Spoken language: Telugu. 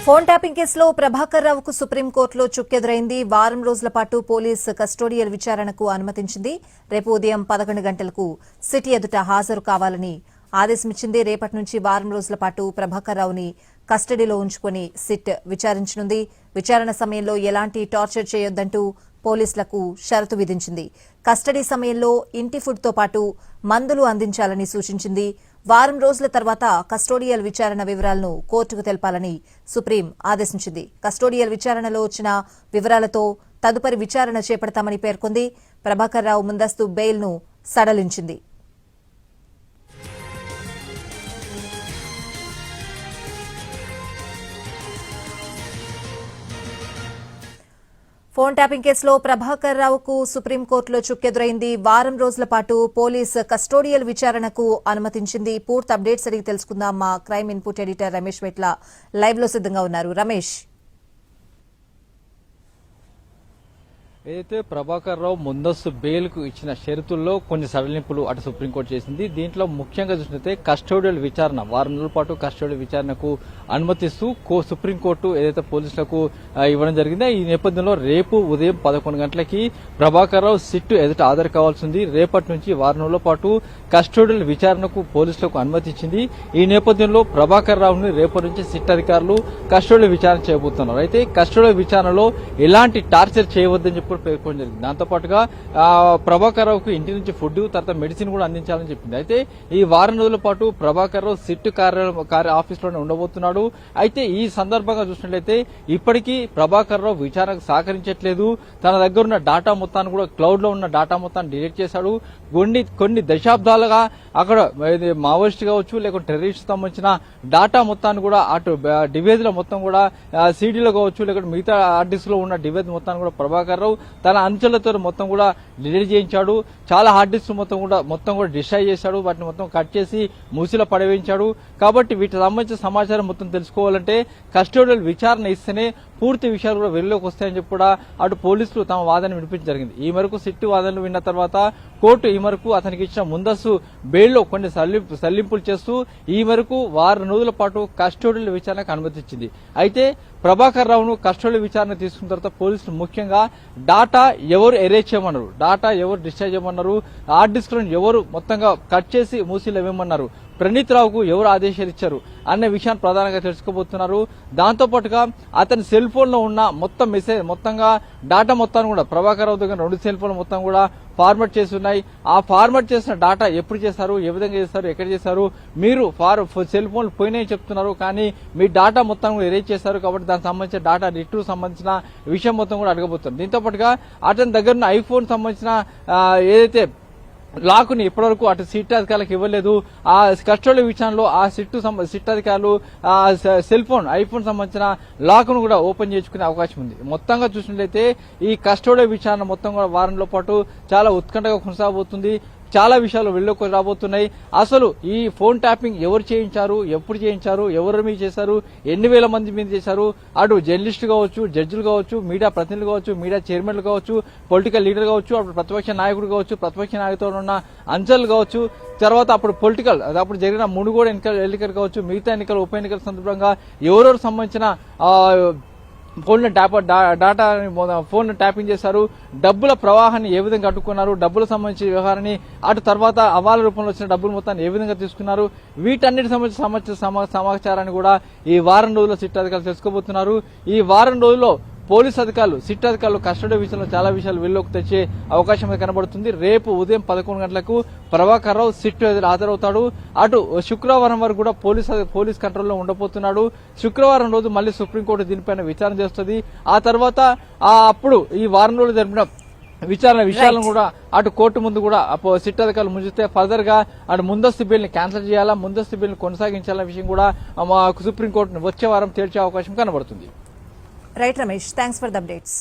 ఫోన్ ట్యాపింగ్ కేసులో ప్రభాకర్ రావుకు సుప్రీంకోర్టులో చుక్కెదురైంది. వారం రోజుల పాటు పోలీస్ కస్టోడియల్ విచారణకు అనుమతించింది. రేపు ఉదయం 11 గంటలకు సిటీ ఎదుట హాజరు కావాలని ఆదేశమిచ్చింది. రేపటి నుంచి వారం రోజుల పాటు ప్రభాకర్ రావుని కస్టడీలో ఉంచుకుని సిట్ విచారించనుంది. విచారణ సమయంలో ఎలాంటి టార్చర్ చేయొద్దంటూ పోలీసులకు షరతు విధించింది. కస్టడీ సమయంలో ఇంటి ఫుడ్తో పాటు మందులు అందించాలని సూచించింది. వారం రోజుల తర్వాత కస్టోడియల్ విచారణ వివరాలను కోర్టుకు తెలపాలని సుప్రీం ఆదేశించింది. కస్టోడియల్ విచారణలో వచ్చిన వివరాలతో తదుపరి విచారణ చేపడతామని పేర్కొంది. ప్రభాకర్ రావు ముందస్తు బెయిల్ను సడలించింది. ఫోన్ ట్యాపింగ్ కేసులో ప్రభాకర్ రావుకు సుప్రీంకోర్టులో చుక్కెదురైంది. వారం రోజుల పాటు పోలీస్ కస్టోడియల్ విచారణకు అనుమతించింది. పూర్తి అప్డేట్స్ అడిగి తెలుసుకుందాం. మా crime input editor Ramesh వెట్ల live లో సిద్ధంగా ఉన్నారు. రమేష్, ఏదైతే ప్రభాకర్ రావు ముందస్తు బెయిల్ కు ఇచ్చిన షరతుల్లో కొన్ని సడలింపులు అటు సుప్రీంకోర్టు చేసింది. దీంట్లో ముఖ్యంగా చూసినట్లయితే కస్టోడియల్ విచారణ వారం రోజుల పాటు కస్టోడియల్ విచారణకు అనుమతిస్తూ సుప్రీంకోర్టు ఏదైతే పోలీసులకు ఇవ్వడం జరిగిందో ఈ నేపథ్యంలో రేపు ఉదయం 11 గంటలకి ప్రభాకర్ రావు సిట్ ఎదుట హాజరు కావాల్సి ఉంది. రేపటి నుంచి వారం రోజుల పాటు కస్టోడియల్ విచారణకు పోలీసులకు అనుమతి ఇచ్చింది. ఈ నేపథ్యంలో ప్రభాకర్ రావుని రేపటి నుంచి సిట్ అధికారులు కస్టోడియల్ విచారణ చేయబోతున్నారు. అయితే కస్టోడియల్ విచారణలో ఎలాంటి టార్చర్ చేయవద్దని చెప్పి పేర్కొనడం జరిగింది. దాంతో పాటుగా ప్రభాకర్ రావుకు ఇంటి నుంచి ఫుడ్ తర్వాత మెడిసిన్ కూడా అందించాలని చెప్పింది. అయితే ఈ వారం రోజుల పాటు ప్రభాకర్ రావు సిట్ ఆఫీసులోనే ఉండబోతున్నాడు. అయితే ఈ సందర్భంగా చూసినట్లయితే ఇప్పటికీ ప్రభాకర్ రావు విచారణకు సహకరించట్లేదు. తన దగ్గర ఉన్న డాటా మొత్తాన్ని కూడా క్లౌడ్ లో ఉన్న డాటా మొత్తాన్ని డిలీట్ చేశాడు. కొన్ని దశాబ్దాలుగా అక్కడ మావోయిస్ట్ కావచ్చు లేకుంటే టెర్రరిస్ట్ సంబంధించిన డాటా మొత్తాన్ని కూడా అటు డివైజ్ లో మొత్తం కూడా సీడీలో కావచ్చు లేకుంటే మిగతా హార్డ్ డిస్క్ లో ఉన్న డివైజ్ మొత్తాన్ని కూడా ప్రభాకర్ రావు తన అంచెలతో మొత్తం కూడా డిలీట్ చేయించాడు. చాలా హార్డ్ డిస్క్ మొత్తం కూడా డిస్ట్రాయ్ చేశాడు. వాటిని మొత్తం కట్ చేసి మూసిలో పడవేయించాడు. కాబట్టి వీటికి సంబంధించిన సమాచారం మొత్తం తెలుసుకోవాలంటే కస్టోడియల్ విచారణ ఇస్తేనే పూర్తి విషయాలు కూడా వెలుగులోకి వస్తాయని చెప్పి కూడా అటు పోలీసులు తమ వాదన వినిపించడం జరిగింది. ఈ మేరకు సిట్టు వాదనలు విన్న తర్వాత కోర్టు ఈ మేరకు అతనికి ఇచ్చిన ముందస్తు బెయిల్లో కొన్ని సల్లింపులు చేస్తూ ఈ మేరకు వారం రోజుల పాటు కస్టోడియల్ విచారణకు అనుమతించింది. అయితే ప్రభాకర్ రావును కస్టోడియల్ విచారణ తీసుకున్న తర్వాత పోలీసులు ముఖ్యంగా డాటా ఎవరు ఎరేజ్ చేయమన్నారు, డాటా ఎవరు డిశ్చార్జ్ చేయమన్నారు, హార్డ్ డిస్క్ ఎవరు మొత్తంగా కట్ చేసి మూసీలో ఇవ్వమన్నారు, ప్రణీత్ రావుకు ఎవరు ఆదేశాలు ఇచ్చారు అనే విషయాన్ని ప్రధానంగా తెలుసుకోబోతున్నారు. దాంతో పాటుగా అతని సెల్ ఫోన్ లో ఉన్న మొత్తం మెసేజ్ మొత్తంగా డాటా మొత్తాన్ని కూడా ప్రభాకర్ రావు దగ్గర 2 సెల్ ఫోన్లు మొత్తం కూడా ఫార్మాట్ చేసి ఉన్నాయి. ఆ ఫార్మాట్ చేసిన డాటా ఎప్పుడు చేశారు, ఏ విధంగా చేశారు, ఎక్కడ చేశారు, మీరు సెల్ ఫోన్లు పోయినాయని చెప్తున్నారు కానీ మీ డాటా మొత్తం కూడా ఎరేజ్ చేశారు. కాబట్టి దానికి సంబంధించిన డాటా రిట్రీవ్ సంబంధించిన విషయం మొత్తం కూడా అడగబోతున్నారు. దీంతో పాటుగా అతని దగ్గర ఉన్న ఐఫోన్ సంబంధించిన ఏదైతే లాక్ని ఇప్పటివరకు అటు సిట్ అధికారులకు ఇవ్వలేదు. ఆ కస్టోడియల్ విచారణలో ఆ సిట్ అధికారులు సెల్ ఫోన్ ఐఫోన్ సంబంధించిన లాక్ను కూడా ఓపెన్ చేసుకునే అవకాశం ఉంది. మొత్తంగా చూసినట్లయితే ఈ కస్టోడియల్ విచారణ మొత్తం కూడా వారంలో పాటు చాలా ఉత్కంఠగా కొనసాగబోతుంది. చాలా విషయాలు వెళ్ళలోకి రాబోతున్నాయి. అసలు ఈ ఫోన్ ట్యాపింగ్ ఎవరు చేయించారు, ఎప్పుడు చేయించారు, ఎవరి మీద చేశారు, ఎన్ని వేల మంది మీద చేశారు, అటు జర్నలిస్టులు కావచ్చు, జడ్జిలు కావచ్చు, మీడియా ప్రతినిధులు కావచ్చు, మీడియా చైర్మన్లు కావచ్చు, పొలిటికల్ లీడర్ కావచ్చు, అప్పుడు ప్రతిపక్ష నాయకుడు కావచ్చు, ప్రతిపక్ష నాయకుతో ఉన్న అంచెలు కావచ్చు, తర్వాత అప్పుడు జరిగిన మునుగోడు ఎన్నికలు కావచ్చు, మిగతా ఎన్నికలు ఉప ఎన్నికల సందర్భంగా ఎవరెవరు సంబంధించిన ఫోన్ ట్యాపింగ్ చేశారు, డబ్బుల ప్రవాహాన్ని ఏ విధంగా అడ్డుకున్నారు, డబ్బులకు సంబంధించిన వ్యవహారాన్ని అటు తర్వాత అవాల రూపంలో వచ్చిన డబ్బుల మొత్తాన్ని ఏ విధంగా తీసుకున్నారు, వీటన్నిటి సంబంధించిన సమాచారాన్ని కూడా ఈ వారం రోజుల్లో సిట్ అధికారులు తెలుసుకోబోతున్నారు. ఈ వారం రోజుల్లో పోలీస్ అధికారులు సిట్ అధికారులు కస్టడీ విషయంలో చాలా విషయాలు వెలుగులోకి తెచ్చే అవకాశం కనబడుతుంది. రేపు ఉదయం 11 గంటలకు ప్రభాకర్ రావు సిట్ ఎదురు హాజరవుతాడు. అటు శుక్రవారం వరకు కూడా పోలీస్ కంట్రోల్లో ఉండబోతున్నాడు. శుక్రవారం రోజు మళ్లీ సుప్రీంకోర్టు దీనిపైన విచారణ చేస్తుంది. ఆ తర్వాత అప్పుడు ఈ వారం రోజులు జరిపిన విచారణ విషయాలను కూడా అటు కోర్టు ముందు కూడా సిట్ అధికారులు ముంచితే ఫర్దర్ గా అటు ముందస్తు బిల్ని క్యాన్సిల్ చేయాలా, ముందస్తు బిల్ని కొనసాగించాలనే విషయం కూడా సుప్రీంకోర్టును వచ్చే వారం తేల్చే అవకాశం కనబడుతుంది. Right Ramesh, thanks for the updates.